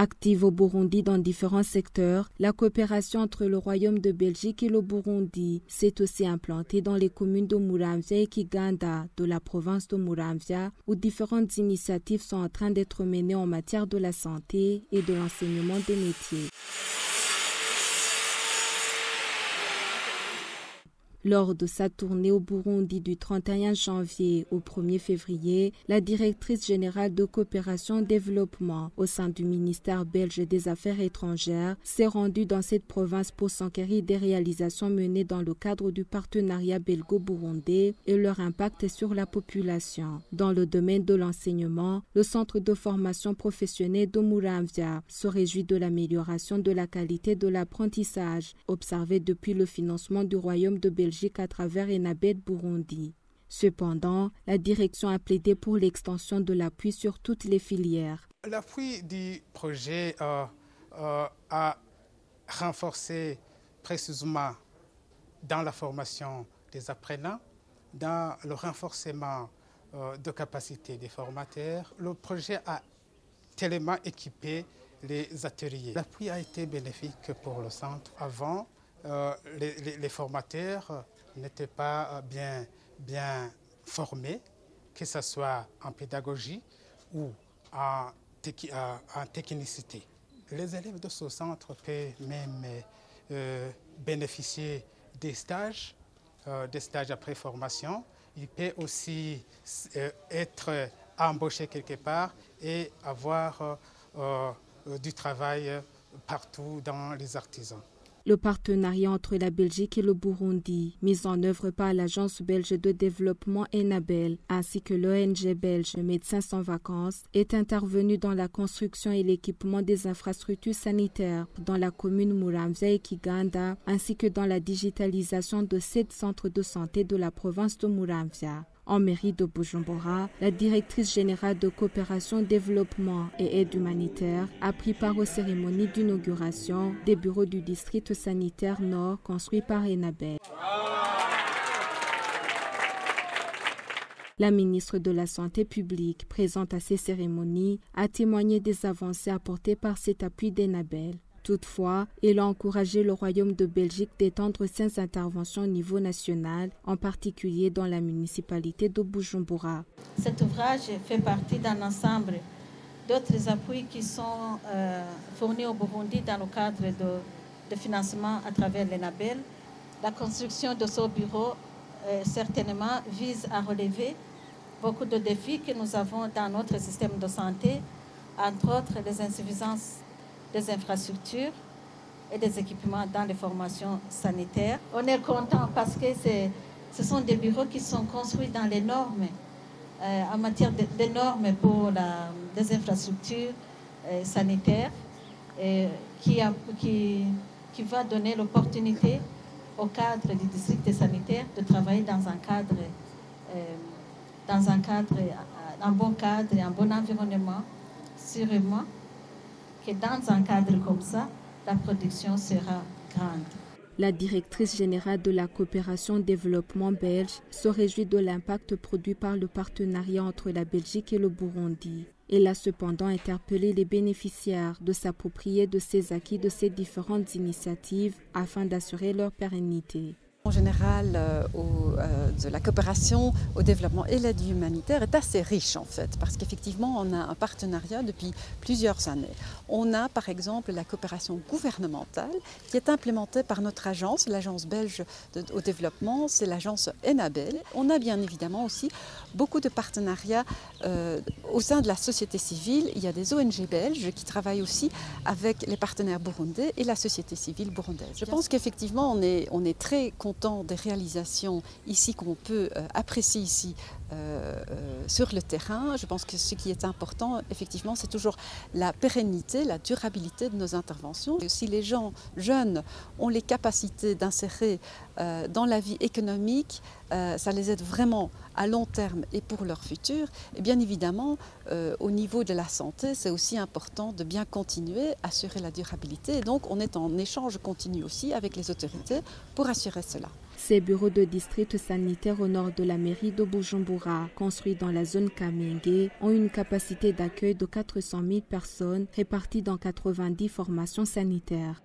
Active au Burundi dans différents secteurs, la coopération entre le Royaume de Belgique et le Burundi s'est aussi implantée dans les communes de Muramvya et Kiganda de la province de Muramvya, où différentes initiatives sont en train d'être menées en matière de la santé et de l'enseignement des métiers. Lors de sa tournée au Burundi du 31 janvier au 1er février, la directrice générale de coopération et développement au sein du ministère belge des Affaires étrangères s'est rendue dans cette province pour s'enquérir des réalisations menées dans le cadre du partenariat belgo-burundais et leur impact sur la population. Dans le domaine de l'enseignement, le centre de formation professionnelle de Muramvya se réjouit de l'amélioration de la qualité de l'apprentissage observée depuis le financement du Royaume de Belgique à travers Enabel Burundi. Cependant, la direction a plaidé pour l'extension de l'appui sur toutes les filières. L'appui du projet a renforcé précisément dans la formation des apprenants, dans le renforcement de capacités des formateurs. Le projet a tellement équipé les ateliers. L'appui a été bénéfique pour le centre. Avant, les formateurs n'étaient pas bien formés, que ce soit en pédagogie ou en technicité. Les élèves de ce centre peuvent même bénéficier des stages après formation. Ils peuvent aussi être embauchés quelque part et avoir du travail partout dans les artisans. Le partenariat entre la Belgique et le Burundi, mis en œuvre par l'Agence belge de développement Enabel, ainsi que l'ONG belge Médecins sans vacances, est intervenu dans la construction et l'équipement des infrastructures sanitaires dans la commune Muramvya et Kiganda, ainsi que dans la digitalisation de 7 centres de santé de la province de Muramvya. En mairie de Bujumbura, la directrice générale de coopération, développement et aide humanitaire a pris part aux cérémonies d'inauguration des bureaux du district sanitaire Nord construits par Enabel. La ministre de la Santé publique, présente à ces cérémonies, a témoigné des avancées apportées par cet appui d'Enabel. Toutefois, il a encouragé le Royaume de Belgique d'étendre ses interventions au niveau national, en particulier dans la municipalité de Bujumbura. Cet ouvrage fait partie d'un ensemble d'autres appuis qui sont fournis au Burundi dans le cadre de financement à travers l'Enabel. La construction de ce bureau certainement vise à relever beaucoup de défis que nous avons dans notre système de santé, entre autres les insuffisances des infrastructures et des équipements dans les formations sanitaires. On est content parce que ce sont des bureaux qui sont construits dans les normes, en matière de normes pour des infrastructures sanitaires, qui va donner l'opportunité au cadre du district sanitaire de travailler dans un bon cadre et un bon environnement, sûrement que dans un cadre comme ça, la production sera grande. La directrice générale de la coopération développement belge se réjouit de l'impact produit par le partenariat entre la Belgique et le Burundi. Elle a cependant interpellé les bénéficiaires de s'approprier de ces acquis de ces différentes initiatives afin d'assurer leur pérennité. En général, de la coopération au développement et l'aide humanitaire est assez riche en fait, parce qu'effectivement on a un partenariat depuis plusieurs années. On a par exemple la coopération gouvernementale qui est implémentée par notre agence, l'agence belge au développement, c'est l'agence Enabel. On a bien évidemment aussi beaucoup de partenariats au sein de la société civile. Il y a des ONG belges qui travaillent aussi avec les partenaires burundais et la société civile burundaise. Je pense qu'effectivement on est très content des réalisations ici qu'on peut apprécier ici sur le terrain. Je pense que ce qui est important, effectivement, c'est toujours la pérennité, la durabilité de nos interventions. Et si les gens jeunes ont les capacités d'insérer dans la vie économique, ça les aide vraiment à long terme et pour leur futur. Et bien évidemment, au niveau de la santé, c'est aussi important de bien continuer à assurer la durabilité. Et donc, on est en échange continu aussi avec les autorités pour assurer cela. Ces bureaux de district sanitaire au nord de la mairie de Bujumbura, construits dans la zone Kamenge, ont une capacité d'accueil de 400 000 personnes réparties dans 90 formations sanitaires.